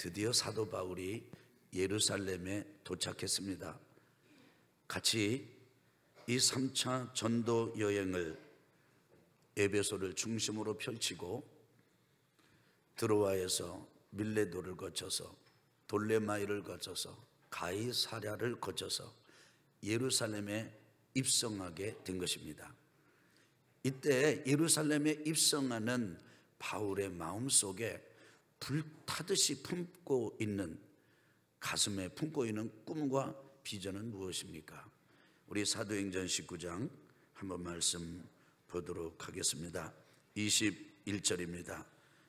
드디어 사도 바울이 예루살렘에 도착했습니다. 같이 이 3차 전도 여행을 에베소를 중심으로 펼치고 드로아에서 밀레도를 거쳐서 돌레마이를 거쳐서 가이사랴를 거쳐서 예루살렘에 입성하게 된 것입니다. 이때 예루살렘에 입성하는 바울의 마음속에 불타듯이 품고 있는, 가슴에 품고 있는 꿈과 비전은 무엇입니까? 우리 사도행전 19장 한번 말씀 보도록 하겠습니다. 21절입니다.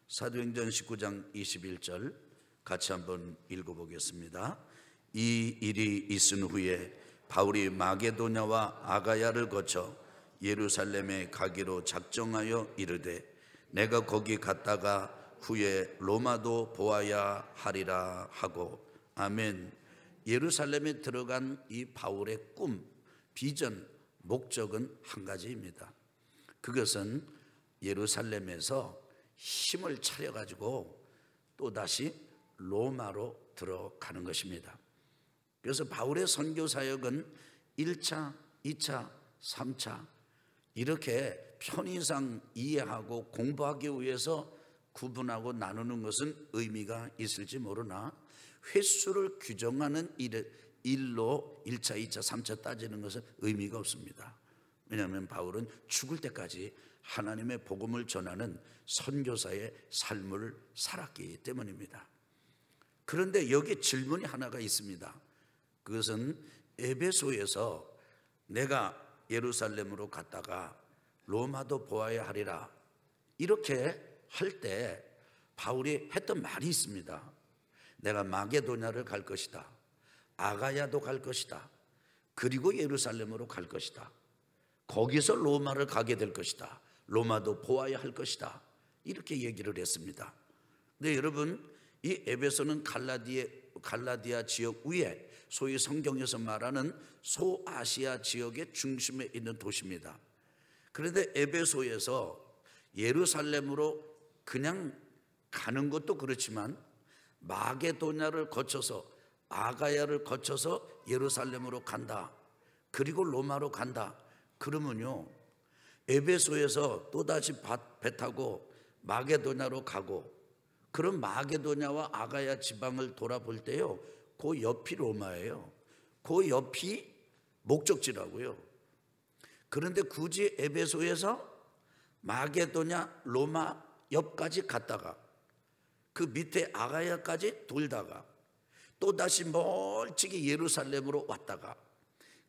사도행전 19장 21절 같이 한번 읽어보겠습니다. 이 일이 있은 후에 바울이 마게도냐와 아가야를 거쳐 예루살렘에 가기로 작정하여 이르되 내가 거기 갔다가 후에 로마도 보아야 하리라 하고. 아멘. 예루살렘에 들어간 이 바울의 꿈, 비전, 목적은 한 가지입니다. 그것은 예루살렘에서 힘을 차려가지고 또다시 로마로 들어가는 것입니다. 그래서 바울의 선교 사역은 1차, 2차, 3차 이렇게 편의상 이해하고 공부하기 위해서 구분하고 나누는 것은 의미가 있을지 모르나 횟수를 규정하는 일로 1차, 2차, 3차 따지는 것은 의미가 없습니다. 왜냐하면 바울은 죽을 때까지 하나님의 복음을 전하는 선교사의 삶을 살았기 때문입니다. 그런데 여기 질문이 하나가 있습니다. 그것은 에베소에서 내가 예루살렘으로 갔다가 로마도 보아야 하리라 이렇게 할 때 바울이 했던 말이 있습니다. 내가 마게도냐를 갈 것이다, 아가야도 갈 것이다, 그리고 예루살렘으로 갈 것이다, 거기서 로마를 가게 될 것이다, 로마도 보아야 할 것이다, 이렇게 얘기를 했습니다. 근데 여러분, 이 에베소는 갈라디아 지역 위에 소위 성경에서 말하는 소아시아 지역의 중심에 있는 도시입니다. 그런데 에베소에서 예루살렘으로 그냥 가는 것도 그렇지만 마게도냐를 거쳐서 아가야를 거쳐서 예루살렘으로 간다, 그리고 로마로 간다, 그러면요 에베소에서 또다시 배 타고 마게도냐로 가고, 그런 마게도냐와 아가야 지방을 돌아볼 때요 그 옆이 로마예요. 그 옆이 목적지라고요. 그런데 굳이 에베소에서 마게도냐, 로마 옆까지 갔다가 그 밑에 아가야까지 돌다가 또다시 멀찍이 예루살렘으로 왔다가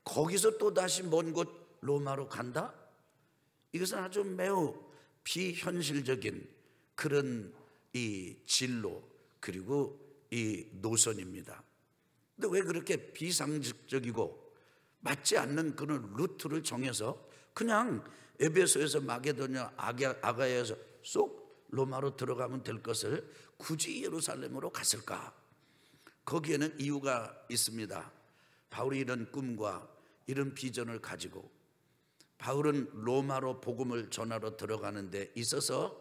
거기서 또다시 먼 곳 로마로 간다? 이것은 아주 매우 비현실적인 그런 이 진로 그리고 이 노선입니다. 근데 왜 그렇게 비상식적이고 맞지 않는 그런 루트를 정해서 그냥 에베소에서 마게도냐, 아가야에서 쏙 로마로 들어가면 될 것을 굳이 예루살렘으로 갔을까? 거기에는 이유가 있습니다. 바울이 이런 꿈과 이런 비전을 가지고 바울은 로마로 복음을 전하러 들어가는 데 있어서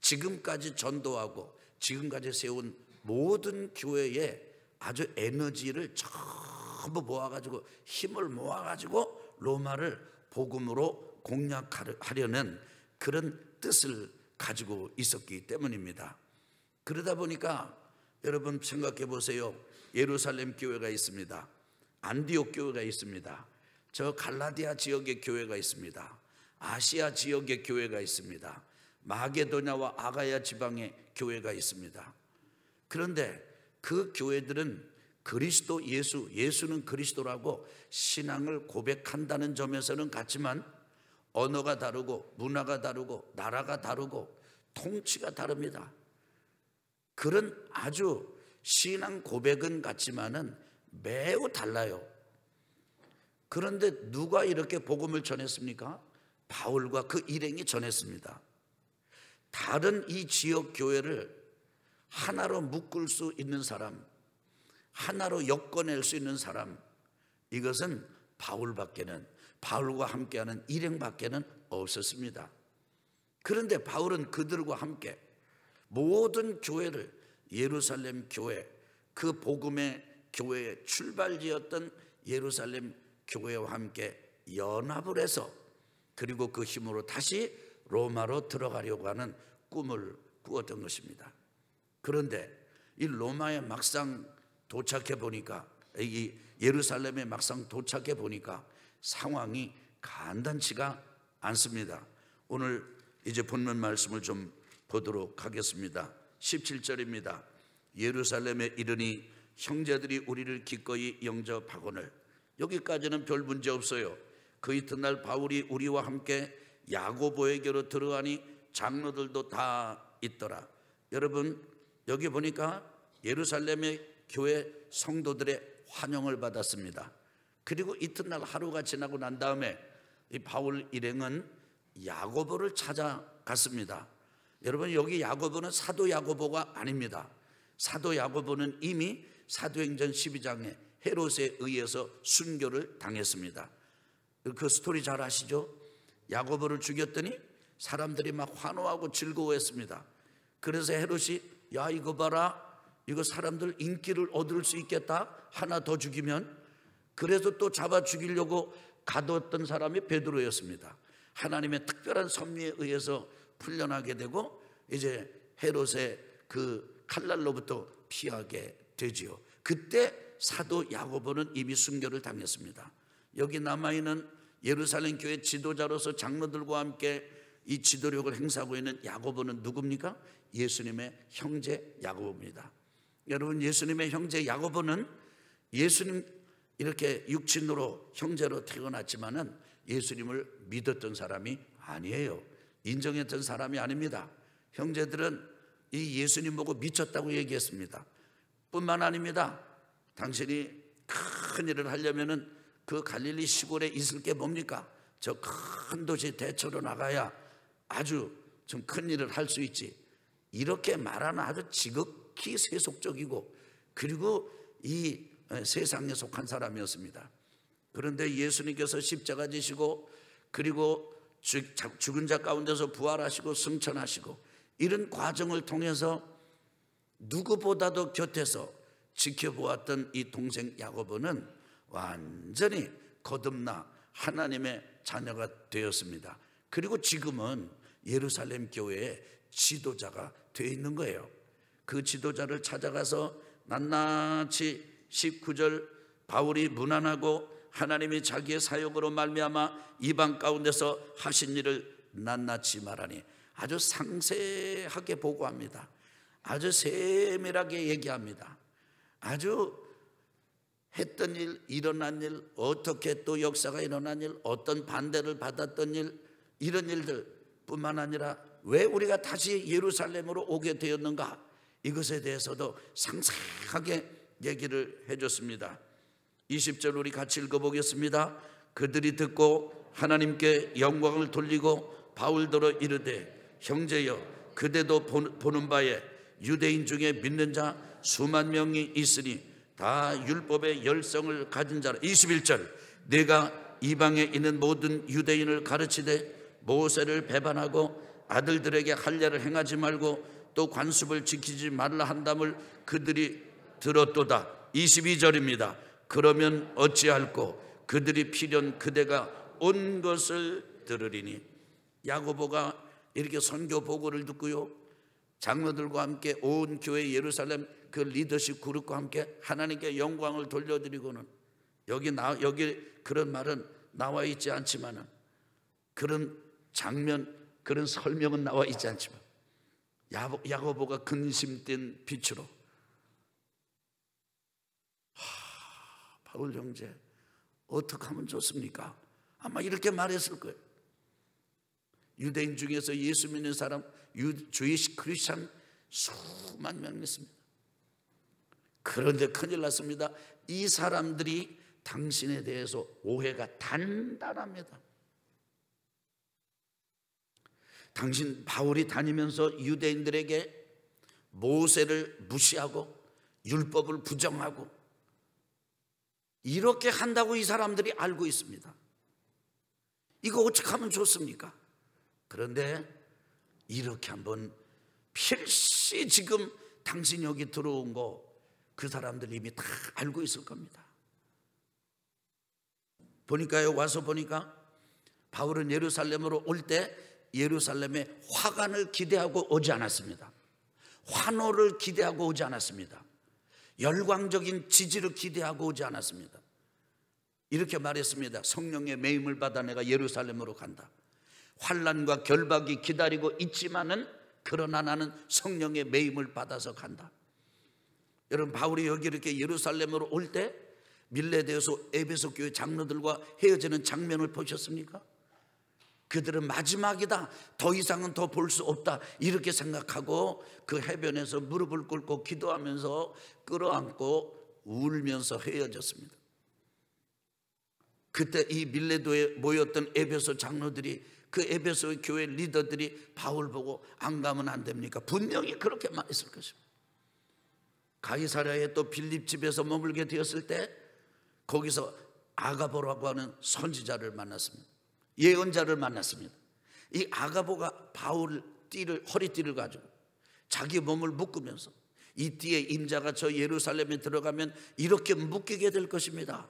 지금까지 전도하고 지금까지 세운 모든 교회에 아주 에너지를 전부 모아가지고 힘을 모아가지고 로마를 복음으로 공략하려는 그런 뜻을 가지고 있었기 때문입니다. 그러다 보니까 여러분 생각해 보세요. 예루살렘 교회가 있습니다. 안디옥 교회가 있습니다. 저 갈라디아 지역의 교회가 있습니다. 아시아 지역의 교회가 있습니다. 마게도냐와 아가야 지방의 교회가 있습니다. 그런데 그 교회들은 그리스도 예수는 그리스도라고 신앙을 고백한다는 점에서는 같지만 언어가 다르고 문화가 다르고 나라가 다르고 통치가 다릅니다. 그런 아주 신앙 고백은 같지만은 매우 달라요. 그런데 누가 이렇게 복음을 전했습니까? 바울과 그 일행이 전했습니다. 다른 이 지역 교회를 하나로 묶을 수 있는 사람, 하나로 엮어낼 수 있는 사람, 이것은 바울과 함께하는 일행밖에는 없었습니다. 그런데 바울은 그들과 함께 모든 교회를 예루살렘 교회, 그 복음의 교회의 출발지였던 예루살렘 교회와 함께 연합을 해서 그리고 그 힘으로 다시 로마로 들어가려고 하는 꿈을 꾸었던 것입니다. 그런데 이 로마에 막상 도착해 보니까, 이 예루살렘에 막상 도착해 보니까 상황이 간단치가 않습니다. 오늘 이제 본문 말씀을 좀 보도록 하겠습니다. 17절입니다. 예루살렘에 이르니 형제들이 우리를 기꺼이 영접하거늘. 여기까지는 별 문제 없어요. 그 이튿날 바울이 우리와 함께 야고보에게로 들어가니 장로들도 다 있더라. 여러분, 여기 보니까 예루살렘의 교회 성도들의 환영을 받았습니다. 그리고 이튿날 하루가 지나고 난 다음에 이 바울 일행은 야고보를 찾아갔습니다. 여러분, 여기 야고보는 사도 야고보가 아닙니다. 사도 야고보는 이미 사도행전 12장에 헤롯에 의해서 순교를 당했습니다. 그 스토리 잘 아시죠? 야고보를 죽였더니 사람들이 막 환호하고 즐거워했습니다. 그래서 헤롯이 야, 이거 봐라, 이거 사람들 인기를 얻을 수 있겠다, 하나 더 죽이면. 그래서 또 잡아 죽이려고 가뒀던 사람이 베드로였습니다. 하나님의 특별한 섭리에 의해서 풀려나게 되고 이제 헤롯의 그 칼날로부터 피하게 되지요. 그때 사도 야고보는 이미 순교를 당했습니다. 여기 남아있는 예루살렘 교회 지도자로서 장로들과 함께 이 지도력을 행사하고 있는 야고보는 누굽니까? 예수님의 형제 야고보입니다. 여러분, 예수님의 형제 야고보는 예수님 이렇게 육친으로 형제로 태어났지만은 예수님을 믿었던 사람이 아니에요. 인정했던 사람이 아닙니다. 형제들은 이 예수님 보고 미쳤다고 얘기했습니다. 뿐만 아닙니다. 당신이 큰 일을 하려면은 그 갈릴리 시골에 있을 게 뭡니까? 저 큰 도시 대처로 나가야 아주 좀 큰 일을 할 수 있지. 이렇게 말하는 아주 지극히 세속적이고 그리고 이 세상에 속한 사람이었습니다. 그런데 예수님께서 십자가 지시고 그리고 죽은 자 가운데서 부활하시고 승천하시고 이런 과정을 통해서 누구보다도 곁에서 지켜보았던 이 동생 야고보는 완전히 거듭나 하나님의 자녀가 되었습니다. 그리고 지금은 예루살렘 교회의 지도자가 되어 있는 거예요. 그 지도자를 찾아가서 낱낱이 19절 바울이 무난하고 하나님이 자기의 사역으로 말미암아 이방 가운데서 하신 일을 낱낱이 말하니 아주 상세하게 보고합니다. 아주 세밀하게 얘기합니다. 아주 했던 일, 일어난 일, 어떻게 또 역사가 일어난 일, 어떤 반대를 받았던 일, 이런 일들 뿐만 아니라 왜 우리가 다시 예루살렘으로 오게 되었는가, 이것에 대해서도 상세하게 얘기를 해줬습니다. 20절 우리 같이 읽어보겠습니다. 그들이 듣고 하나님께 영광을 돌리고 바울더러 이르되 형제여, 그대도 보는 바에 유대인 중에 믿는 자 수만 명이 있으니 다 율법의 열성을 가진 자라. 21절 내가 이방에 있는 모든 유대인을 가르치되 모세를 배반하고 아들들에게 할례를 행하지 말고 또 관습을 지키지 말라 한담을 그들이 들었도다. 22절입니다. 그러면 어찌할꼬 그들이 필연 그대가 온 것을 들으리니. 야고보가 이렇게 선교 보고를 듣고요, 장로들과 함께 온 교회 예루살렘 그 리더십 그룹과 함께 하나님께 영광을 돌려드리고는, 여기 그런 말은 나와 있지 않지만은, 그런 장면, 그런 설명은 나와 있지 않지만 야고보가 근심된 빛으로 바울 형제 어떻게 하면 좋습니까? 아마 이렇게 말했을 거예요. 유대인 중에서 예수 믿는 사람, 주이시 크리스찬 수만 명 있습니다. 그런데 큰일 났습니다. 이 사람들이 당신에 대해서 오해가 단단합니다. 당신 바울이 다니면서 유대인들에게 모세를 무시하고 율법을 부정하고 이렇게 한다고 이 사람들이 알고 있습니다. 이거 어떻게 하면 좋습니까? 그런데 이렇게 한번 필시 지금 당신이 여기 들어온 거 그 사람들 이미 다 알고 있을 겁니다. 보니까요, 와서 보니까 바울은 예루살렘으로 올 때 예루살렘에 화관을 기대하고 오지 않았습니다. 환호를 기대하고 오지 않았습니다. 열광적인 지지를 기대하고 오지 않았습니다. 이렇게 말했습니다. 성령의 매임을 받아 내가 예루살렘으로 간다. 환난과 결박이 기다리고 있지만은 그러나 나는 성령의 매임을 받아서 간다. 여러분, 바울이 여기 이렇게 예루살렘으로 올 때 밀레데에서 에베소 교회 장로들과 헤어지는 장면을 보셨습니까? 그들은 마지막이다, 더 이상은 더 볼 수 없다, 이렇게 생각하고 그 해변에서 무릎을 꿇고 기도하면서 끌어안고 울면서 헤어졌습니다. 그때 이 밀레도에 모였던 에베소 장로들이, 그 에베소 교회 리더들이 바울 보고 안 가면 안 됩니까? 분명히 그렇게 말했을 것입니다. 가이사랴에 또 빌립 집에서 머물게 되었을 때 거기서 아가보라고 하는 선지자를 만났습니다. 예언자를 만났습니다. 이 아가보가 바울 허리띠를 가지고 자기 몸을 묶으면서 이 띠의 임자가 저 예루살렘에 들어가면 이렇게 묶이게 될 것입니다,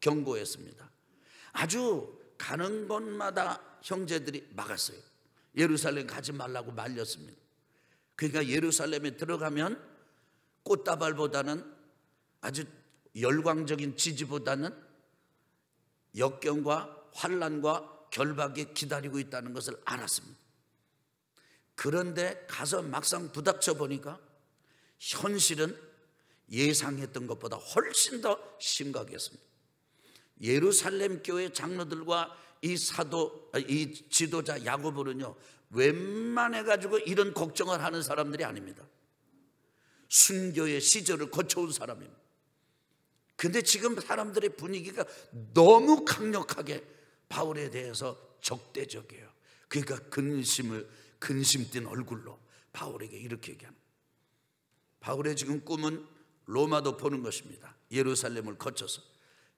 경고했습니다. 아주 가는 곳마다 형제들이 막았어요. 예루살렘 가지 말라고 말렸습니다. 그러니까 예루살렘에 들어가면 꽃다발보다는, 아주 열광적인 지지보다는 역경과 환난과 결박이 기다리고 있다는 것을 알았습니다. 그런데 가서 막상 부닥쳐 보니까 현실은 예상했던 것보다 훨씬 더 심각했습니다. 예루살렘 교회 장로들과 이 지도자 야고보는요, 웬만해 가지고 이런 걱정을 하는 사람들이 아닙니다. 순교의 시절을 거쳐온 사람입니다. 근데 지금 사람들의 분위기가 너무 강력하게 바울에 대해서 적대적이에요. 그러니까 근심 띤 얼굴로 바울에게 이렇게 얘기합니다. 바울의 지금 꿈은 로마도 보는 것입니다. 예루살렘을 거쳐서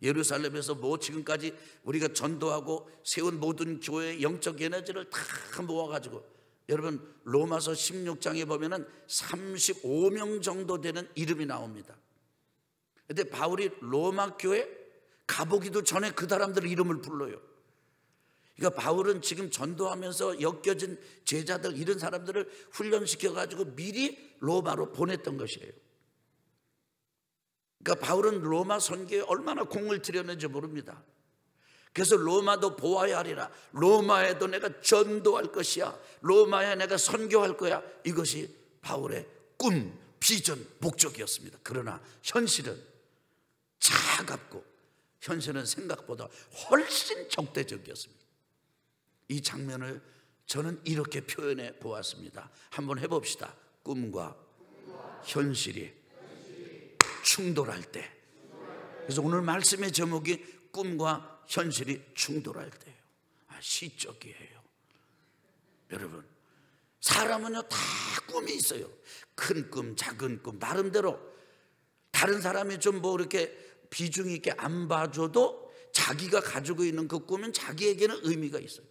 예루살렘에서 지금까지 우리가 전도하고 세운 모든 교회의 영적 에너지를 다 모아가지고, 여러분 로마서 16장에 보면은 35명 정도 되는 이름이 나옵니다. 그런데 바울이 로마 교회 가보기도 전에 그 사람들 이름을 불러요. 그러니까 바울은 지금 전도하면서 엮여진 제자들, 이런 사람들을 훈련시켜가지고 미리 로마로 보냈던 것이에요. 그러니까 바울은 로마 선교에 얼마나 공을 들였는지 모릅니다. 그래서 로마도 보아야 하리라, 로마에도 내가 전도할 것이야, 로마에 내가 선교할 거야, 이것이 바울의 꿈, 비전, 목적이었습니다. 그러나 현실은 차갑고 현실은 생각보다 훨씬 적대적이었습니다. 이 장면을 저는 이렇게 표현해 보았습니다. 한번 해봅시다. 꿈과 현실이 충돌할 때. 그래서 오늘 말씀의 제목이 꿈과 현실이 충돌할 때예요. 시적이에요. 여러분, 사람은요 다 꿈이 있어요. 큰 꿈, 작은 꿈, 나름대로. 다른 사람이 좀 이렇게 비중 있게 안 봐줘도 자기가 가지고 있는 그 꿈은 자기에게는 의미가 있어요.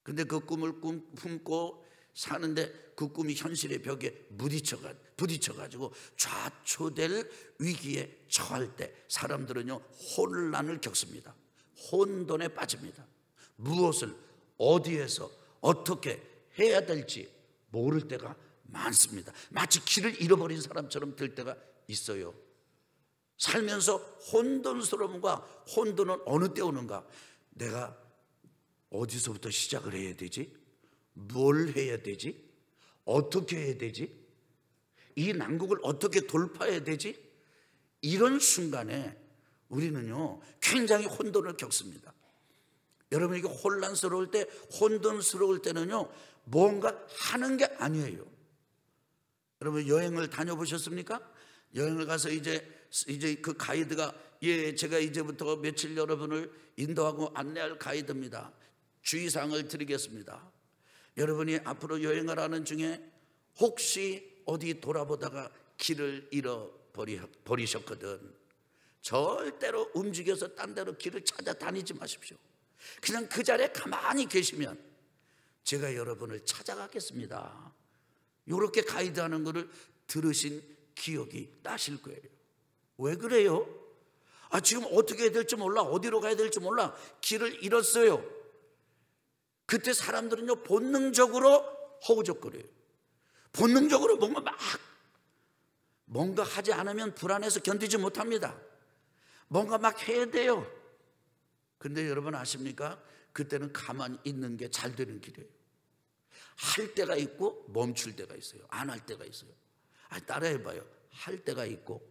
근데 그 꿈을 품고 사는데 그 꿈이 현실의 벽에 부딪혀가지고 좌초될 위기에 처할 때 사람들은요 혼란을 겪습니다. 혼돈에 빠집니다. 무엇을 어디에서 어떻게 해야 될지 모를 때가 많습니다. 마치 길을 잃어버린 사람처럼 될 때가 있어요. 살면서 혼돈스러움과 혼돈은 어느 때 오는가? 내가 어디서부터 시작을 해야 되지? 뭘 해야 되지? 어떻게 해야 되지? 이 난국을 어떻게 돌파해야 되지? 이런 순간에 우리는요 굉장히 혼돈을 겪습니다. 여러분, 이게 혼란스러울 때, 혼돈스러울 때는요 뭔가 하는 게 아니에요. 여러분, 여행을 다녀보셨습니까? 여행을 가서 이제 그 가이드가, 제가 이제부터 며칠 여러분을 인도하고 안내할 가이드입니다. 주의사항을 드리겠습니다. 여러분이 앞으로 여행을 하는 중에 혹시 어디 돌아보다가 길을 잃어버리셨거든, 절대로 움직여서 딴 데로 길을 찾아다니지 마십시오. 그냥 그 자리에 가만히 계시면 제가 여러분을 찾아가겠습니다. 이렇게 가이드하는 것을 들으신 기억이 나실 거예요. 왜 그래요? 지금 어떻게 해야 될지 몰라, 어디로 가야 될지 몰라, 길을 잃었어요. 그때 사람들은요 본능적으로 허우적거려요. 본능적으로 뭔가 하지 않으면 불안해서 견디지 못합니다. 뭔가 막 해야 돼요. 근데 여러분 아십니까? 그때는 가만히 있는 게 잘 되는 길이에요. 할 때가 있고 멈출 때가 있어요. 안 할 때가 있어요. 따라해봐요. 할 때가 있고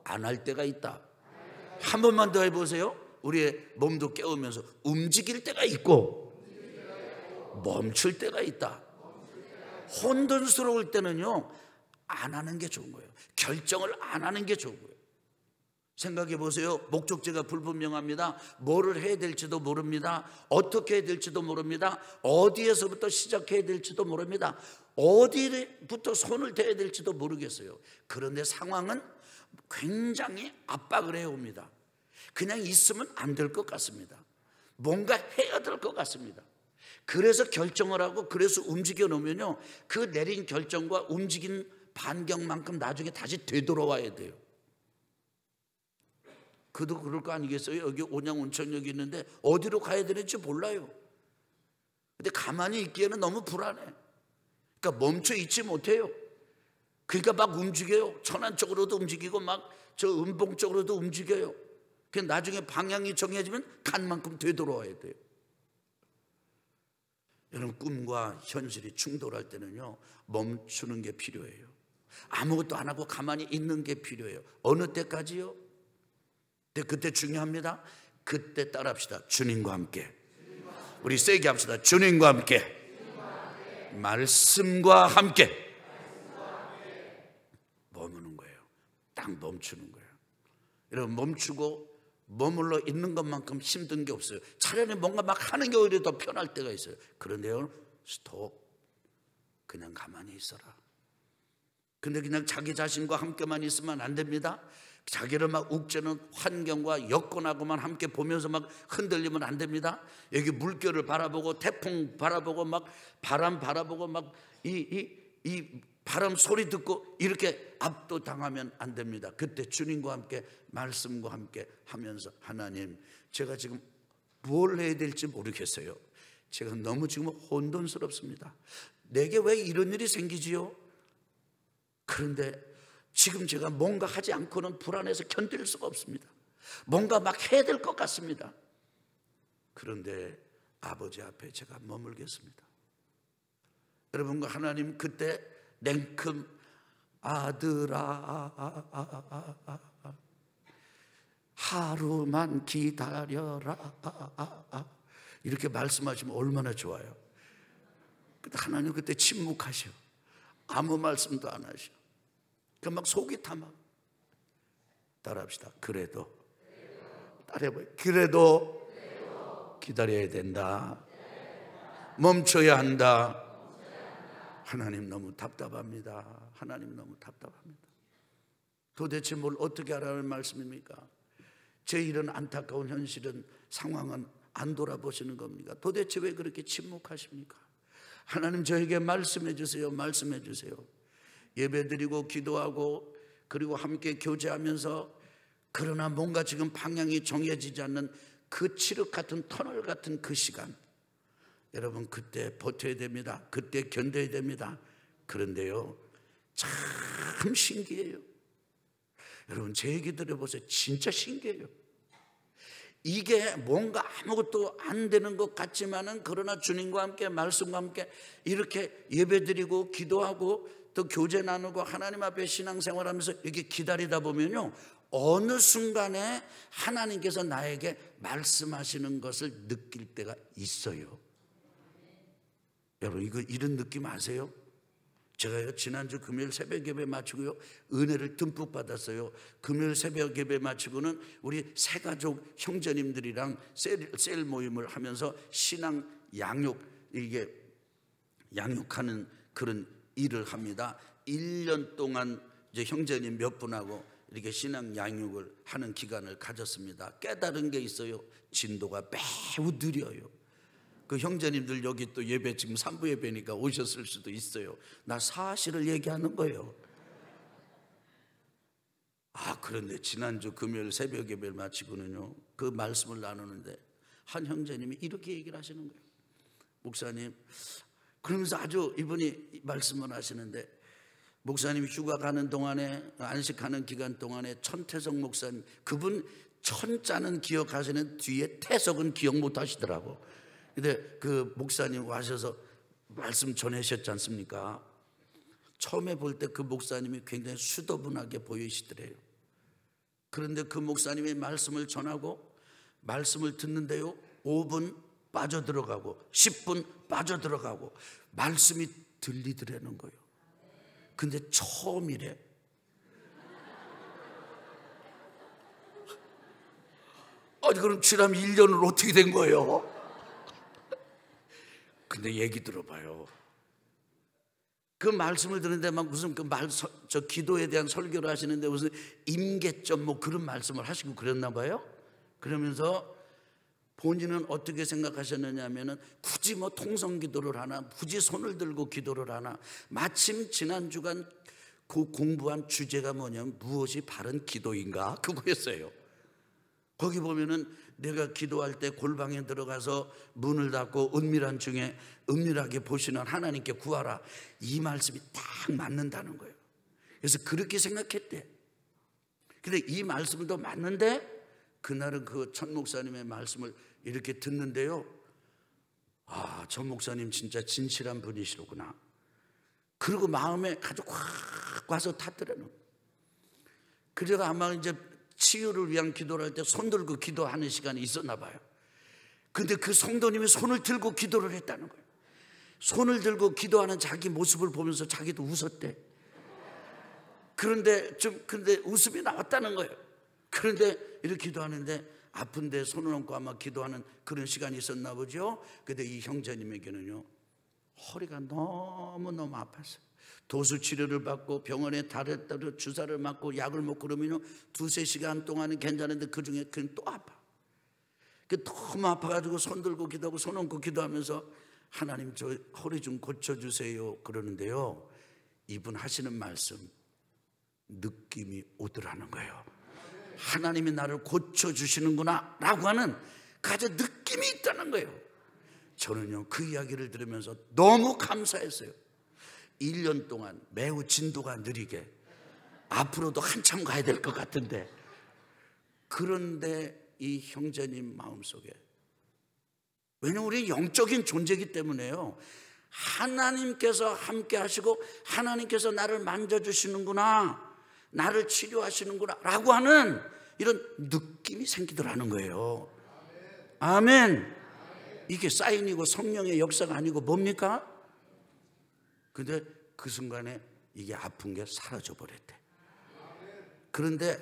안 할 때가 있다. 한 번만 더 해보세요. 우리의 몸도 깨우면서 움직일 때가 있고 멈출 때가 있다. 혼돈스러울 때는요 안 하는 게 좋은 거예요. 결정을 안 하는 게 좋은 거예요. 생각해 보세요. 목적지가 불분명합니다. 뭐를 해야 될지도 모릅니다. 어떻게 해야 될지도 모릅니다. 어디에서부터 시작해야 될지도 모릅니다. 어디부터 손을 대야 될지도 모르겠어요. 그런데 상황은 굉장히 압박을 해옵니다. 그냥 있으면 안 될 것 같습니다. 뭔가 해야 될 것 같습니다. 그래서 결정을 하고 그래서 움직여 놓으면요 그 내린 결정과 움직인 반경만큼 나중에 다시 되돌아와야 돼요. 그도 그럴 거 아니겠어요? 여기 온양 온천역이 있는데 어디로 가야 되는지 몰라요. 근데 가만히 있기에는 너무 불안해. 그러니까 멈춰 있지 못해요. 그러니까 막 움직여요. 천안 쪽으로도 움직이고 막 저 은봉 쪽으로도 움직여요. 그 나중에 방향이 정해지면 간 만큼 되돌아와야 돼요. 여러분 꿈과 현실이 충돌할 때는요 멈추는 게 필요해요. 아무것도 안 하고 가만히 있는 게 필요해요. 어느 때까지요? 그때 중요합니다. 그때 따라합시다. 주님과 함께. 우리 세게 합시다. 주님과 함께. 말씀과 함께. 머무는 거예요. 딱 멈추는 거예요. 여러분 멈추고 머물러 있는 것만큼 힘든 게 없어요. 차라리 뭔가 막 하는 게 오히려 더 편할 때가 있어요. 그런데요 스톱. 그냥 가만히 있어라. 근데 그냥 자기 자신과 함께만 있으면 안 됩니다. 자기를 막 욱죄는 환경과 여건하고만 함께 보면서 막 흔들리면 안 됩니다. 여기 물결을 바라보고 태풍 바라보고 막 바람 바라보고 막 이 바람 소리 듣고 이렇게 압도당하면 안 됩니다. 그때 주님과 함께 말씀과 함께 하면서 하나님 제가 지금 뭘 해야 될지 모르겠어요. 제가 너무 지금 혼돈스럽습니다. 내게 왜 이런 일이 생기지요? 그런데 지금 제가 뭔가 하지 않고는 불안해서 견딜 수가 없습니다. 뭔가 막 해야 될 것 같습니다. 그런데 아버지 앞에 제가 머물겠습니다. 여러분과 하나님 그때 냉큼 아들아 하루만 기다려라 이렇게 말씀하시면 얼마나 좋아요. 근데 하나님 그때 침묵하셔. 아무 말씀도 안 하셔. 막 속이 타막. 따라합시다. 그래도 따라해봐요. 그래도 기다려야 된다. 멈춰야 한다. 하나님 너무 답답합니다. 하나님 너무 답답합니다. 도대체 뭘 어떻게 하라는 말씀입니까? 제 이런 안타까운 현실은 상황은 안 돌아보시는 겁니까? 도대체 왜 그렇게 침묵하십니까? 하나님 저에게 말씀해 주세요. 말씀해 주세요. 예배드리고 기도하고 그리고 함께 교제하면서 그러나 뭔가 지금 방향이 정해지지 않는 그 칠흑 같은 터널 같은 그 시간 여러분 그때 버텨야 됩니다. 그때 견뎌야 됩니다. 그런데요 참 신기해요. 여러분 제 얘기 들어보세요. 진짜 신기해요. 이게 뭔가 아무것도 안 되는 것 같지만은 그러나 주님과 함께 말씀과 함께 이렇게 예배드리고 기도하고 또 교제 나누고 하나님 앞에 신앙생활하면서 이렇게 기다리다 보면요 어느 순간에 하나님께서 나에게 말씀하시는 것을 느낄 때가 있어요. 여러분 이런 느낌 아세요? 제가요 지난주 금요일 새벽 예배 마치고요 은혜를 듬뿍 받았어요. 금요일 새벽 예배 마치고는 우리 세 가족 형제님들이랑 셀 모임을 하면서 신앙 양육하는 그런 일을 합니다. 1년 동안 이제 형제님 몇 분하고 이렇게 신앙 양육을 하는 기간을 가졌습니다. 깨달은 게 있어요. 진도가 매우 느려요. 그 형제님들 여기 또 예배 지금 3부 예배니까 오셨을 수도 있어요. 나 사실을 얘기하는 거예요. 그런데 지난주 금요일 새벽 예배를 마치고는요, 그 말씀을 나누는데 한 형제님이 이렇게 얘기를 하시는 거예요. 목사님, 그러면서 아주 이분이 말씀을 하시는데, 목사님이 휴가 가는 동안에, 안식하는 기간 동안에 천태석 목사님, 그분 천자는 기억하시는 뒤에 태석은 기억 못 하시더라고. 근데 그 목사님 와셔서 말씀 전하셨지 않습니까? 처음에 볼 때 그 목사님이 굉장히 수더분하게 보이시더래요. 그런데 그 목사님이 말씀을 전하고 말씀을 듣는데요, 5분 빠져들어가고 10분 빠져들어가고 말씀이 들리더라는 거예요. 근데 처음이래. 아니 그럼 지난 1년은 어떻게 된 거예요? 근데 얘기 들어봐요. 그 말씀을 듣는데 막 무슨 저 기도에 대한 설교를 하시는데 무슨 임계점 뭐 그런 말씀을 하시고 그랬나 봐요. 그러면서 본인은 어떻게 생각하셨느냐 하면은 굳이 뭐 통성 기도를 하나, 굳이 손을 들고 기도를 하나, 마침 지난 주간 그 공부한 주제가 뭐냐면 무엇이 바른 기도인가 그거였어요. 거기 보면은 내가 기도할 때 골방에 들어가서 문을 닫고 은밀한 중에 은밀하게 보시는 하나님께 구하라, 이 말씀이 딱 맞는다는 거예요. 그래서 그렇게 생각했대. 근데 이 말씀도 맞는데 그날은 그 천 목사님의 말씀을 이렇게 듣는데요, 저 목사님 진짜 진실한 분이시로구나. 그리고 마음에 아주 확 와서 탔더라는. 그래가 아마 이제 치유를 위한 기도를 할 때 손 들고 기도하는 시간이 있었나 봐요. 근데 그 성도님이 손을 들고 기도를 했다는 거예요. 손을 들고 기도하는 자기 모습을 보면서 자기도 웃었대. 근데 웃음이 나왔다는 거예요. 그런데 이렇게 기도하는데 아픈데 손을 얹고 아마 기도하는 그런 시간이 있었나 보죠. 근데 이 형제님에게는요, 허리가 너무너무 아팠어요. 도수 치료를 받고 병원에 따로 주사를 맞고 약을 먹고 그러면 2-3시간 동안은 괜찮은데 그 중에 그냥 또 아파. 너무 아파가지고 손 들고 기도하고 손 얹고 기도하면서 하나님 저 허리 좀 고쳐주세요 그러는데요, 이분 하시는 말씀 느낌이 오더라는 거예요. 하나님이 나를 고쳐주시는구나 라고 하는 가장 느낌이 있다는 거예요. 저는요 그 이야기를 들으면서 너무 감사했어요. 1년 동안 매우 진도가 느리게 앞으로도 한참 가야 될 것 같은데, 그런데 이 형제님 마음속에, 왜냐하면 우리는 영적인 존재이기 때문에요, 하나님께서 함께 하시고 하나님께서 나를 만져주시는구나, 나를 치료하시는구나 라고 하는 이런 느낌이 생기더라는 거예요. 아멘. 이게 사인이고 성령의 역사가 아니고 뭡니까? 근데 그 순간에 이게 아픈 게 사라져 버렸대. 그런데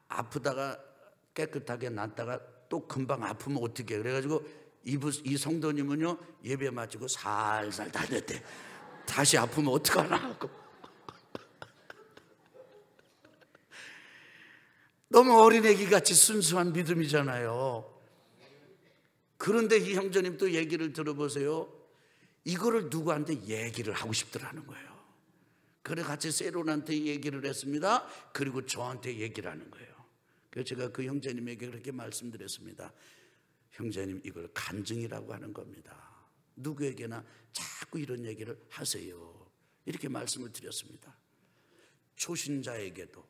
아프다가 깨끗하게 낫다가 또 금방 아프면 어떻게 해? 그래가지고 이 성도님은요 예배 마치고 살살 다녔대. 다시 아프면 어떡하나 하고. 너무 어린애기 같이 순수한 믿음이잖아요. 그런데 이 형제님 또 얘기를 들어보세요. 이거를 누구한테 얘기를 하고 싶더라는 거예요. 그래 같이 세론한테 얘기를 했습니다. 그리고 저한테 얘기를 하는 거예요. 그래서 제가 그 형제님에게 그렇게 말씀드렸습니다. 형제님, 이걸 간증이라고 하는 겁니다. 누구에게나 자꾸 이런 얘기를 하세요. 이렇게 말씀을 드렸습니다. 초신자에게도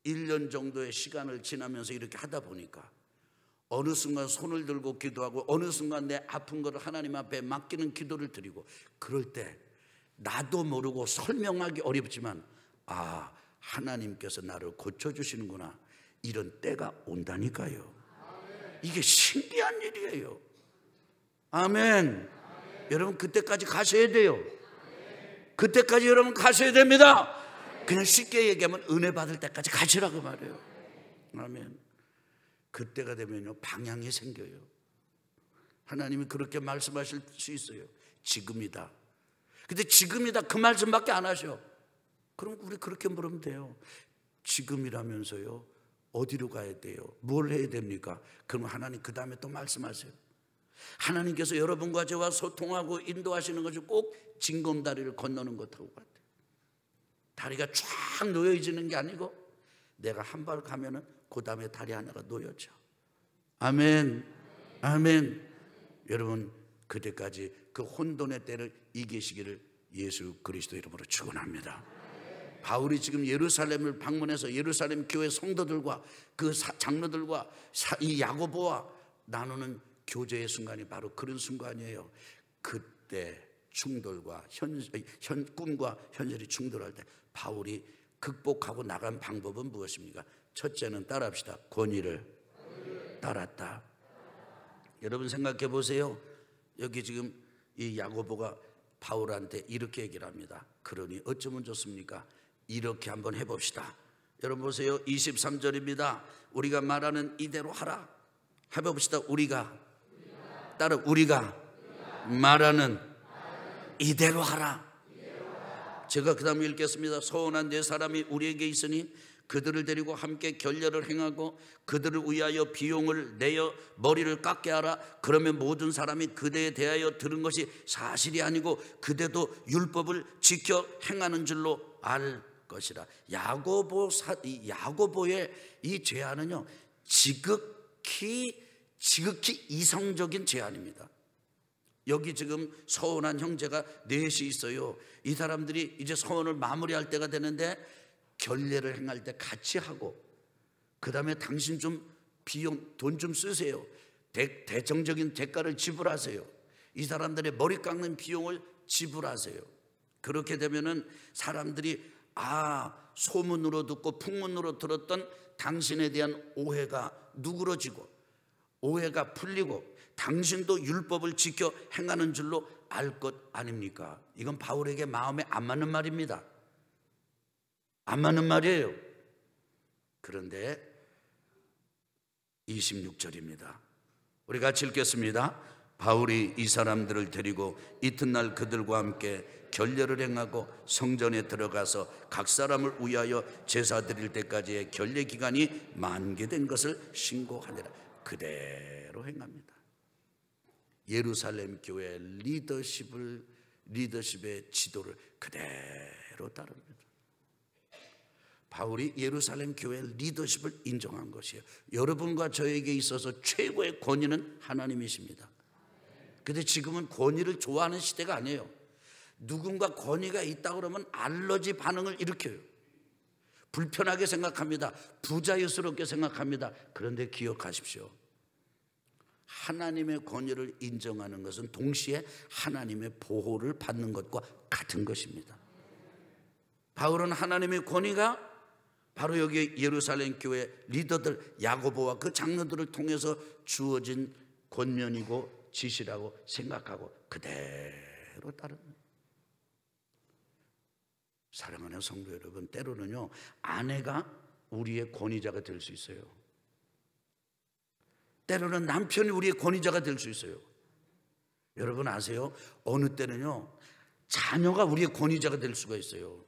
1년 정도의 시간을 지나면서 이렇게 하다 보니까 어느 순간 손을 들고 기도하고 어느 순간 내 아픈 것을 하나님 앞에 맡기는 기도를 드리고, 그럴 때 나도 모르고 설명하기 어렵지만 하나님께서 나를 고쳐주시는구나, 이런 때가 온다니까요. 이게 신기한 일이에요. 아멘. 여러분 그때까지 가셔야 돼요. 그때까지 여러분 가셔야 됩니다. 그냥 쉽게 얘기하면 은혜 받을 때까지 가시라고 말해요. 아멘. 그때가 되면요 방향이 생겨요. 하나님이 그렇게 말씀하실 수 있어요. 지금이다. 근데 지금이다 그 말씀밖에 안 하셔. 그럼 우리 그렇게 물으면 돼요. 지금이라면서요 어디로 가야 돼요? 뭘 해야 됩니까? 그럼 하나님 그 다음에 또 말씀하세요. 하나님께서 여러분과 저와 소통하고 인도하시는 것이 꼭 징검다리를 건너는 것하고 같아요. 다리가 쫙 놓여지는 게 아니고 내가 한 발 가면은 그 다음에 다리 하나가 놓여져. 아멘, 아멘. 여러분 그때까지 그 혼돈의 때를 이기시기를 예수 그리스도 이름으로 축원합니다. 바울이 지금 예루살렘을 방문해서 예루살렘 교회 성도들과 그 장로들과 이 야고보와 나누는 교제의 순간이 바로 그런 순간이에요. 그때 충돌과 꿈과 현실이 충돌할 때 바울이 극복하고 나간 방법은 무엇입니까? 첫째는 따라합시다. 권위를 따랐다. 여러분 생각해 보세요. 여기 지금 이 야고보가 바울한테 이렇게 얘기를 합니다. 그러니 어쩌면 좋습니까? 이렇게 한번 해봅시다. 여러분 보세요. 23절입니다. 우리가 말하는 이대로 하라. 해봅시다. 우리가 말하는 이대로 하라. 제가 그 다음에 읽겠습니다. 서운한 네 사람이 우리에게 있으니 그들을 데리고 함께 결례를 행하고 그들을 위하여 비용을 내어 머리를 깎게 하라. 그러면 모든 사람이 그대에 대하여 들은 것이 사실이 아니고 그대도 율법을 지켜 행하는 줄로 알 것이라. 야고보의 이 제안은요 지극히 이성적인 제안입니다. 여기 지금 서운한 형제가 넷이 있어요. 이 사람들이 이제 서원을 마무리할 때가 되는데 결례를 행할 때 같이 하고 그 다음에 당신 좀 비용 돈 좀 쓰세요. 대정적인 대가를 지불하세요. 이 사람들의 머리 깎는 비용을 지불하세요. 그렇게 되면은 사람들이 소문으로 듣고 풍문으로 들었던 당신에 대한 오해가 누그러지고 오해가 풀리고 당신도 율법을 지켜 행하는 줄로 알 것 아닙니까? 이건 바울에게 마음에 안 맞는 말입니다. 안 맞는 말이에요. 그런데 26절입니다. 우리 같이 읽겠습니다. 바울이 이 사람들을 데리고 이튿날 그들과 함께 결례를 행하고 성전에 들어가서 각 사람을 위하여 제사 드릴 때까지의 결례 기간이 만개된 것을 신고하니라. 그대로 행합니다. 예루살렘 교회 리더십의 지도를 그대로 따릅니다. 바울이 예루살렘 교회 리더십을 인정한 것이에요. 여러분과 저에게 있어서 최고의 권위는 하나님이십니다. 그런데 지금은 권위를 좋아하는 시대가 아니에요. 누군가 권위가 있다 그러면 알러지 반응을 일으켜요. 불편하게 생각합니다. 부자유스럽게 생각합니다. 그런데 기억하십시오. 하나님의 권위를 인정하는 것은 동시에 하나님의 보호를 받는 것과 같은 것입니다. 바울은 하나님의 권위가 바로 여기 예루살렘 교회 리더들 야고보와 그 장로들을 통해서 주어진 권면이고 지시라고 생각하고 그대로 따릅니다. 사랑하는 성도 여러분, 때로는요 아내가 우리의 권위자가 될 수 있어요. 때로는 남편이 우리의 권위자가 될 수 있어요. 여러분 아세요? 어느 때는요 자녀가 우리의 권위자가 될 수가 있어요.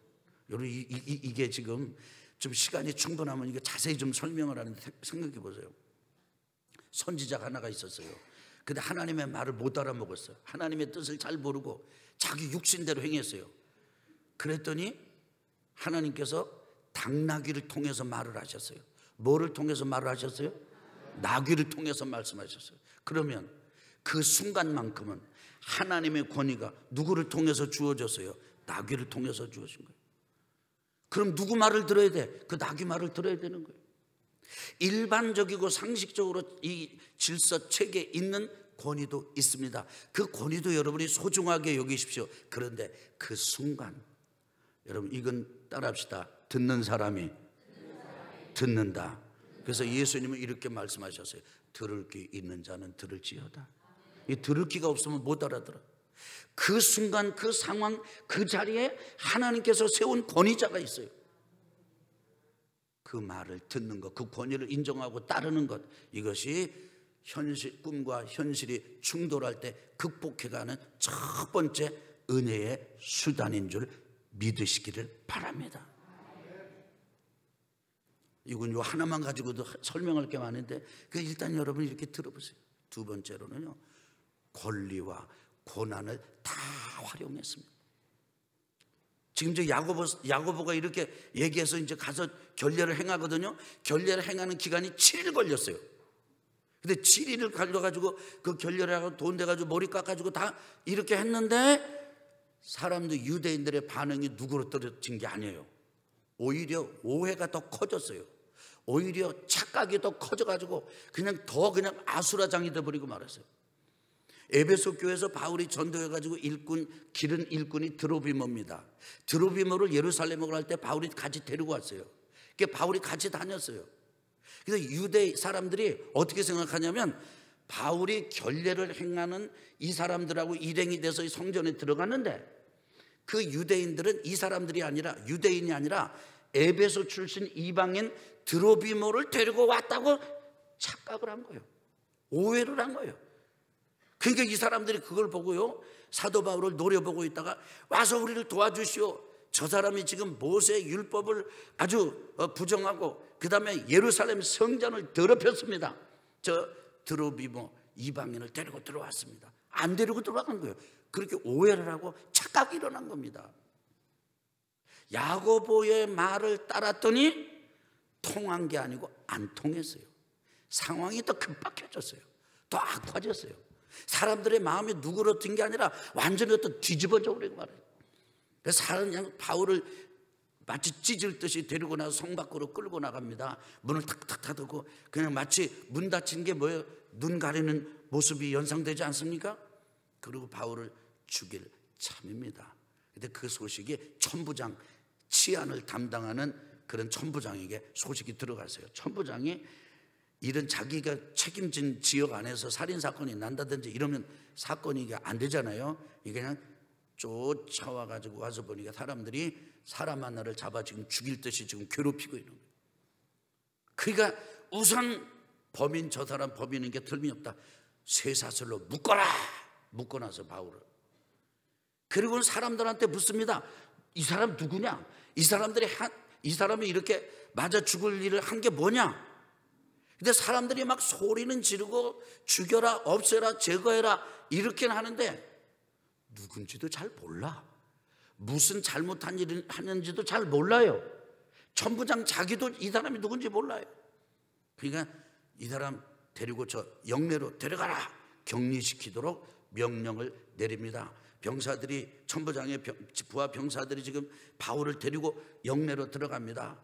여러분 이게 지금 좀 시간이 충분하면 이게 자세히 좀 설명을 하는데 생각해 보세요. 선지자가 하나가 있었어요. 근데 하나님의 말을 못 알아먹었어요. 하나님의 뜻을 잘 모르고 자기 육신대로 행했어요. 그랬더니 하나님께서 당나귀를 통해서 말을 하셨어요. 뭐를 통해서 말을 하셨어요? 나귀를 통해서 말씀하셨어요. 그러면 그 순간만큼은 하나님의 권위가 누구를 통해서 주어졌어요? 나귀를 통해서 주어진 거예요. 그럼 누구 말을 들어야 돼? 그 나귀 말을 들어야 되는 거예요. 일반적이고 상식적으로 이 질서 체계에 있는 권위도 있습니다. 그 권위도 여러분이 소중하게 여기십시오. 그런데 그 순간 여러분 이건 따라합시다. 듣는 사람이 듣는다. 그래서 예수님은 이렇게 말씀하셨어요. 들을 귀 있는 자는 들을지어다. 이 들을 귀가 없으면 못 알아들어. 그 순간 그 상황 그 자리에 하나님께서 세운 권위자가 있어요. 그 말을 듣는 것, 그 권위를 인정하고 따르는 것, 이것이 현실, 꿈과 현실이 충돌할 때 극복해가는 첫 번째 은혜의 수단인 줄 믿으시기를 바랍니다. 이건 요 하나만 가지고도 설명할 게 많은데 일단 여러분 이렇게 들어보세요. 두 번째로는요 권리와 고난을 다 활용했습니다. 지금 저 야고보가 이렇게 얘기해서 이제 가서 결례를 행하거든요. 결례를 행하는 기간이 7일 걸렸어요. 근데 7일을 걸려가지고 그 결례를 하고 돈 대가지고 머리 깎아가지고 다 이렇게 했는데 사람들, 유대인들의 반응이 누구로 떨어진 게 아니에요. 오히려 오해가 더 커졌어요. 오히려 착각이 더 커져가지고 그냥 아수라장이 돼버리고 말았어요. 에베소 교회에서 바울이 전도해가지고 기른 일꾼이 드로비모입니다. 드로비모를 예루살렘으로 갈 때 바울이 같이 데리고 왔어요. 그러니까 바울이 같이 다녔어요. 그래서 유대 사람들이 어떻게 생각하냐면 바울이 결례를 행하는 이 사람들하고 일행이 돼서 성전에 들어갔는데 그 유대인들은 이 사람들이 아니라, 유대인이 아니라 에베소 출신 이방인 드로비모를 데리고 왔다고 착각을 한 거예요. 오해를 한 거예요. 그러니까 이 사람들이 그걸 보고요, 사도 바울을 노려보고 있다가 와서 우리를 도와주시오. 저 사람이 지금 모세의 율법을 아주 부정하고 그 다음에 예루살렘 성전을 더럽혔습니다. 저 드로비모 이방인을 데리고 들어왔습니다. 안 데리고 들어간 거예요. 그렇게 오해를 하고 착각이 일어난 겁니다. 야고보의 말을 따랐더니 통한 게 아니고 안 통했어요. 상황이 더 급박해졌어요. 더 악화졌어요. 사람들의 마음이 누그러진 게 아니라 완전히 또 뒤집어져 버리고 말이에요. 그래서 그냥 바울을 마치 찢을 듯이 데리고 나서 성 밖으로 끌고 나갑니다. 문을 탁탁 닫고 그냥 마치 문 닫힌 게 뭐예요? 눈 가리는 모습이 연상되지 않습니까? 그리고 바울을 죽일 참입니다. 근데 그 소식이 천부장, 치안을 담당하는 그런 천부장에게 소식이 들어갔어요. 천부장이 이런 자기가 책임진 지역 안에서 살인사건이 난다든지 이러면 사건이 안 되잖아요. 이게 그냥 쫓아와가지고 와서 보니까 사람들이 사람 하나를 잡아 지금 죽일 듯이 지금 괴롭히고 있는 거예요. 그러니까 우선 범인, 저 사람 범인인 게 틀림없다. 쇠사슬로 묶어라. 묶어놔서 바울을. 그리고는 사람들한테 묻습니다. 이 사람 누구냐? 이 사람이 이렇게 맞아 죽을 일을 한 게 뭐냐? 근데 사람들이 막 소리는 지르고 죽여라, 없애라, 제거해라 이렇게는 하는데 누군지도 잘 몰라. 무슨 잘못한 일을 하는지도 잘 몰라요. 천부장 자기도 이 사람이 누군지 몰라요. 그러니까 이 사람 데리고 저 영내로 데려가라. 격리시키도록 명령을 내립니다. 병사들이, 천부장의 부하 병사들이 지금 바울을 데리고 영내로 들어갑니다.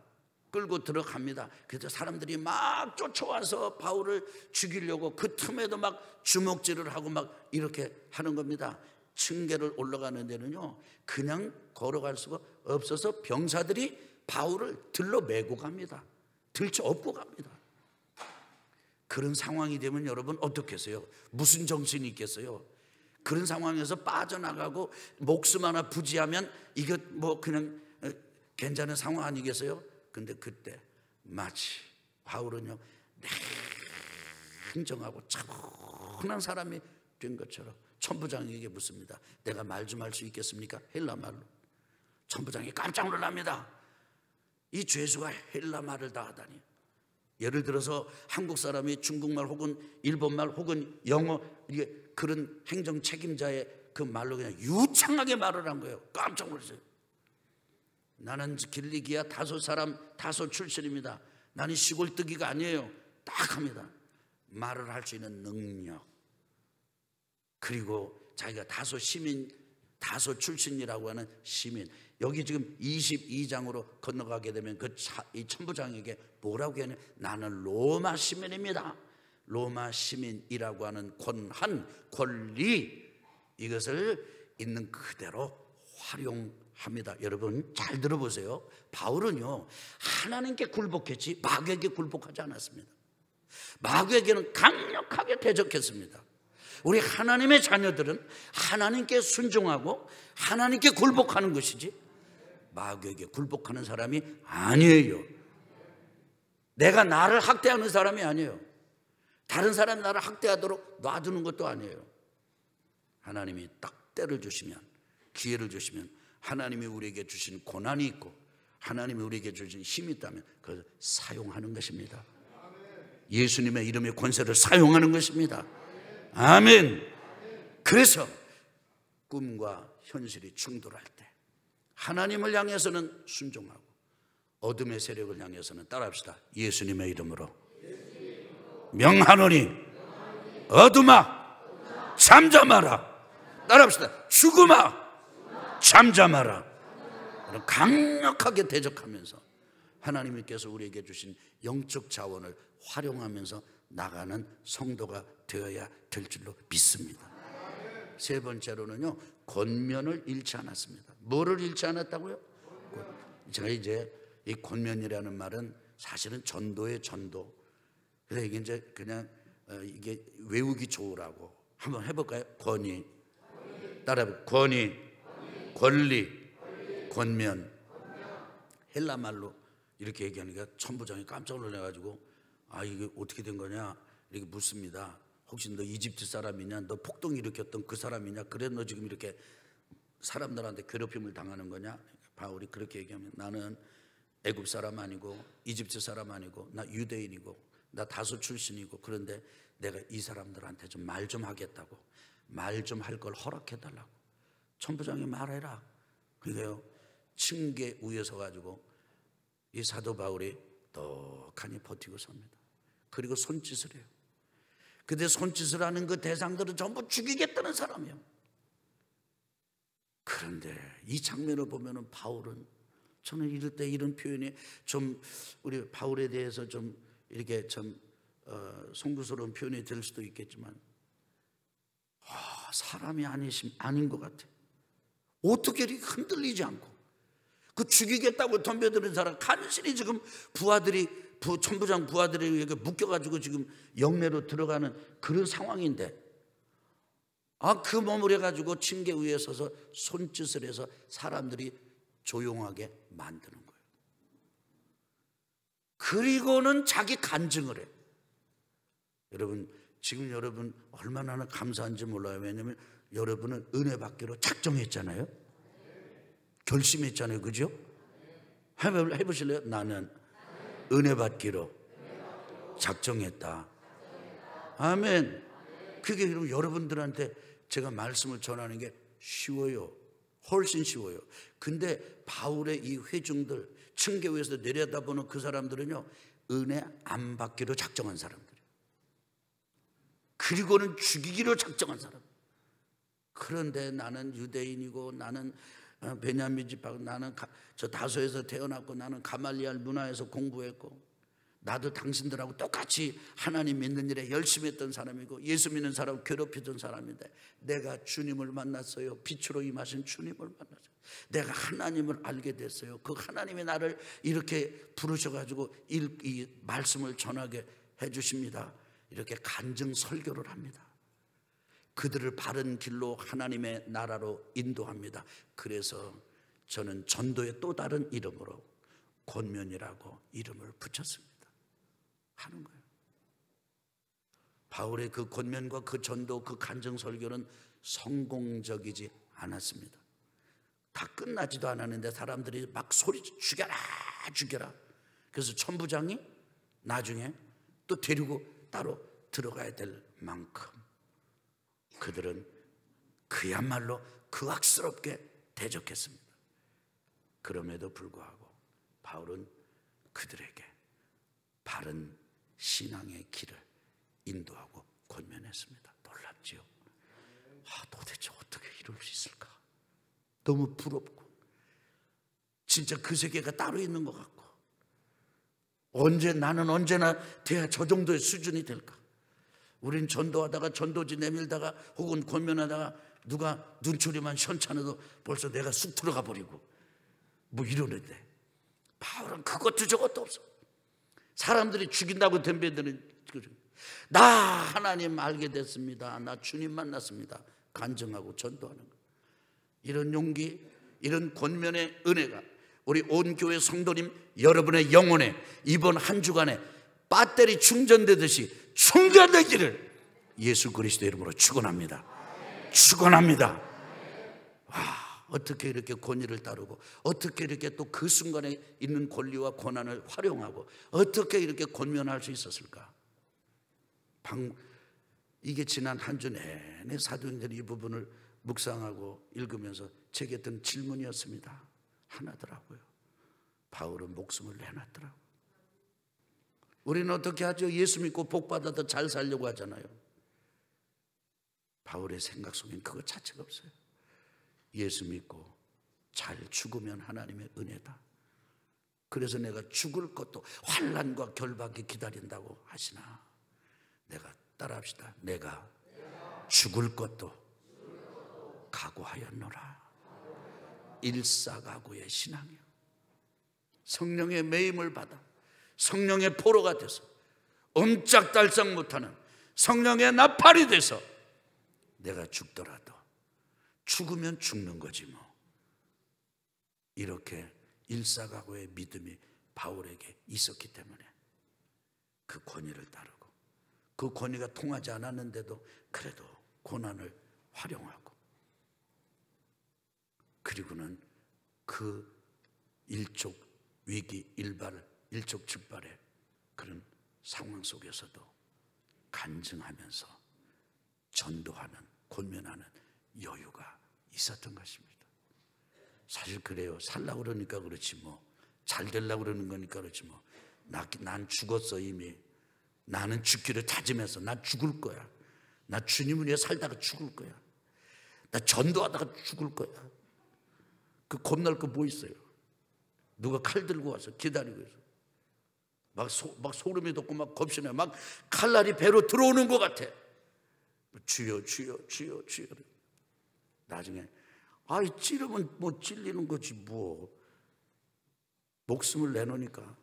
끌고 들어갑니다. 그래서 사람들이 막 쫓아와서 바울을 죽이려고 그 틈에도 막 주먹질을 하고 막 이렇게 하는 겁니다. 층계를 올라가는 데는요 그냥 걸어갈 수가 없어서 병사들이 바울을 들러 메고 갑니다. 들쳐 업고 갑니다. 그런 상황이 되면 여러분 어떻겠어요? 무슨 정신이 있겠어요? 그런 상황에서 빠져나가고 목숨 하나 부지하면 이거 뭐 그냥 괜찮은 상황 아니겠어요? 근데 그때 마치 바울은요 냉정하고 차분한 사람이 된 것처럼 천부장에게 묻습니다. 내가 말 좀 할 수 있겠습니까? 헬라 말로. 천부장이 깜짝 놀랍니다. 이 죄수가 헬라 말을 다 하다니. 예를 들어서 한국 사람이 중국말 혹은 일본말 혹은 영어, 이게 그런 행정 책임자의 그 말로 그냥 유창하게 말을 한 거예요. 깜짝 놀랐어요. 나는 길리기아 다소 사람, 다소 출신입니다. 나는 시골뜨기가 아니에요. 딱 합니다. 말을 할 수 있는 능력, 그리고 자기가 다소 시민, 다소 출신이라고 하는 시민. 여기 지금 22장으로 건너가게 되면 이 천부장에게 뭐라고 하냐? 나는 로마 시민입니다. 로마 시민이라고 하는 권한, 권리, 이것을 있는 그대로 활용합니다. 여러분 잘 들어보세요. 바울은요 하나님께 굴복했지 마귀에게 굴복하지 않았습니다. 마귀에게는 강력하게 대적했습니다. 우리 하나님의 자녀들은 하나님께 순종하고 하나님께 굴복하는 것이지 마귀에게 굴복하는 사람이 아니에요. 내가 나를 학대하는 사람이 아니에요. 다른 사람이 나를 학대하도록 놔두는 것도 아니에요. 하나님이 딱 때를 주시면, 기회를 주시면, 하나님이 우리에게 주신 고난이 있고 하나님이 우리에게 주신 힘이 있다면 그걸 사용하는 것입니다. 예수님의 이름의 권세를 사용하는 것입니다. 아멘. 그래서 꿈과 현실이 충돌할 때 하나님을 향해서는 순종하고 어둠의 세력을 향해서는 따라합시다. 예수님의 이름으로 명하노니 어둠아 잠잠하라. 따라합시다. 죽음아 잠잠하라. 강력하게 대적하면서 하나님께서 우리에게 주신 영적 자원을 활용하면서 나가는 성도가 되어야 될 줄로 믿습니다. 세 번째로는요, 권면을 잃지 않았습니다. 뭐를 잃지 않았다고요? 제가 이제 이 권면이라는 말은 사실은 전도의 전도. 그래서 이게 이제 그냥 이게 외우기 좋으라고 한번 해볼까요? 권위, 따라해. 권위, 권리, 권면. 헬라 말로 이렇게 얘기하니까 천부장이 깜짝 놀라가지고 아 이게 어떻게 된 거냐 이렇게 묻습니다. 혹시 너 이집트 사람이냐? 너 폭동 일으켰던 그 사람이냐? 그래 너 지금 이렇게 사람들한테 괴롭힘을 당하는 거냐? 바울이 그렇게 얘기하면 나는 애굽 사람 아니고 이집트 사람 아니고 나 유대인이고 나 다소 출신이고 그런데 내가 이 사람들한테 좀 말 좀 하겠다고 말 좀 할 걸 허락해 달라고. 천부장이 말해라. 그러니까요 층계 위에 서가지고 이 사도 바울이 떡하니 버티고 섭니다. 그리고 손짓을 해요. 근데 손짓을 하는 그 대상들은 전부 죽이겠다는 사람이에요. 그런데 이 장면을 보면은 바울은, 저는 이럴 때 이런 표현이 좀 우리 바울에 대해서 좀 이렇게 좀 송구스러운 표현이 될 수도 있겠지만 사람이 아닌 것 같아요. 어떻게 이렇게 흔들리지 않고 그 죽이겠다고 덤벼드는 사람 간신히 지금 천부장 부하들이 이렇게 묶여가지고 지금 영내로 들어가는 그런 상황인데 그 몸을 해가지고 층계 위에 서서 손짓을 해서 사람들이 조용하게 만드는 거예요. 그리고는 자기 간증을 해요. 여러분 지금 여러분 얼마나 감사한지 몰라요. 왜냐하면 여러분은 은혜 받기로 작정했잖아요. 결심했잖아요. 그죠? 해보실래요? 나는 은혜 받기로 작정했다. 아멘. 그게 그럼 여러분들한테 제가 말씀을 전하는 게 쉬워요. 훨씬 쉬워요. 근데 바울의 이 회중들 층계위에서 내려다보는 그 사람들은요 은혜 안 받기로 작정한 사람들이에요. 그리고는 죽이기로 작정한 사람. 그런데 나는 유대인이고 나는 베냐민 집하고 나는 저 다소에서 태어났고 나는 가말리알 문화에서 공부했고 나도 당신들하고 똑같이 하나님 믿는 일에 열심히 했던 사람이고 예수 믿는 사람을 괴롭히던 사람인데 내가 주님을 만났어요. 빛으로 임하신 주님을 만났어요. 내가 하나님을 알게 됐어요. 그 하나님이 나를 이렇게 부르셔가지고 이 말씀을 전하게 해주십니다. 이렇게 간증 설교를 합니다. 그들을 바른 길로 하나님의 나라로 인도합니다. 그래서 저는 전도의 또 다른 이름으로 권면이라고 이름을 붙였습니다. 하는 거예요. 바울의 그 권면과 그 전도, 그 간증 설교는 성공적이지 않았습니다. 다 끝나지도 않았는데 사람들이 막 소리 죽여라 죽여라. 그래서 천부장이 나중에 또 데리고 따로 들어가야 될 만큼 그들은 그야말로 극악스럽게 대적했습니다. 그럼에도 불구하고 바울은 그들에게 바른 신앙의 길을 인도하고 권면했습니다. 놀랍지요? 도대체 어떻게 이럴 수 있을까? 너무 부럽고 진짜 그 세계가 따로 있는 것 같고 나는 언제나 돼야 저 정도의 수준이 될까? 우린 전도하다가 전도지 내밀다가 혹은 권면하다가 누가 눈초리만 현찮아도 벌써 내가 쑥 들어가 버리고 뭐 이러는데 바울은 그것도 저것도 없어. 사람들이 죽인다고 덤벼드는 나 하나님 알게 됐습니다. 나 주님 만났습니다. 간증하고 전도하는 거. 이런 용기, 이런 권면의 은혜가 우리 온 교회 성도님 여러분의 영혼에 이번 한 주간에 배터리 충전되듯이 충전되기를 예수 그리스도 이름으로 축원합니다. 축원합니다. 어떻게 이렇게 권위를 따르고 어떻게 이렇게 또 그 순간에 있는 권리와 권한을 활용하고 어떻게 이렇게 권면할 수 있었을까? 이게 지난 한 주 내내 사도행전 이 부분을 묵상하고 읽으면서 제게 든 질문이었습니다. 하나더라고요. 바울은 목숨을 내놨더라고요. 우리는 어떻게 하죠? 예수 믿고 복 받아도 잘 살려고 하잖아요. 바울의 생각 속엔 그거 자체가 없어요. 예수 믿고 잘 죽으면 하나님의 은혜다. 그래서 내가 죽을 것도 환난과 결박이 기다린다고 하시나, 내가 따라합시다. 내가 죽을 것도 각오하였노라. 일사각오의 신앙이요. 성령의 매임을 받아 성령의 포로가 돼서 옴짝달싹 못하는 성령의 나팔이 돼서 내가 죽더라도 죽으면 죽는 거지 뭐. 이렇게 일사각오의 믿음이 바울에게 있었기 때문에 그 권위를 따르고, 그 권위가 통하지 않았는데도 그래도 고난을 활용하고, 그리고는 그 일촉즉발의 그런 상황 속에서도 간증하면서 전도하는, 권면하는 여유가 있었던 것입니다. 사실 그래요. 살려고 그러니까 그렇지 뭐, 잘 되려고 그러는 거니까 그렇지 뭐. 난 죽었어 이미. 나는 죽기를 다짐해서 나 죽을 거야. 나 주님을 위해 살다가 죽을 거야. 나 전도하다가 죽을 거야. 그 겁날 거 뭐 있어요? 누가 칼 들고 와서 기다리고 있어. 막 소름이 돋고 막 겁이 나요. 막 칼날이 배로 들어오는 것 같아. 주여 주여 주여 주여. 나중에 아이 찌르면 뭐 찔리는 거지 뭐. 목숨을 내놓으니까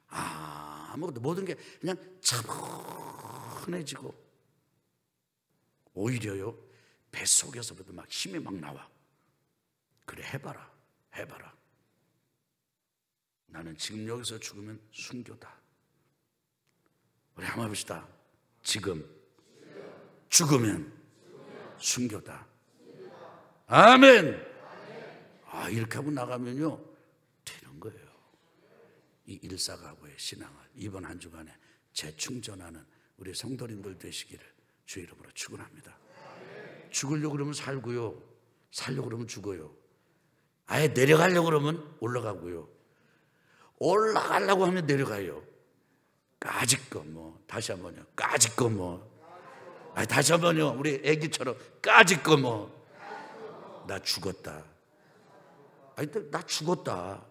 아무것도 모든 게 그냥 차분해지고, 오히려요 뱃속에서부터 막 힘이 막 나와. 그래 해봐라 해봐라. 나는 지금 여기서 죽으면 순교다. 우리 한번 해봅시다. 지금 죽으면 순교다. 아멘. 이렇게 하고 나가면요 되는 거예요. 이 일사각오의 신앙을 이번 한 주간에 재충전하는 우리 성도님들 되시기를 주의 이름으로 축원합니다. 죽으려고 그러면 살고요, 살려고 그러면 죽어요. 아예 내려가려고 그러면 올라가고요, 올라가려고 하면 내려가요. 까짓거 뭐. 다시 한번요. 까짓거 뭐. 다시 한번요. 우리 애기처럼 까짓거 뭐. 나 죽었다. 나 죽었다.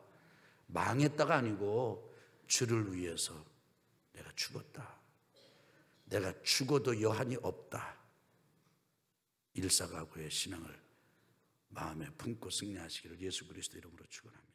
망했다가 아니고 주를 위해서 내가 죽었다. 내가 죽어도 여한이 없다. 일사각오의 신앙을 마음에 품고 승리하시기를 예수 그리스도 이름으로 축원합니다.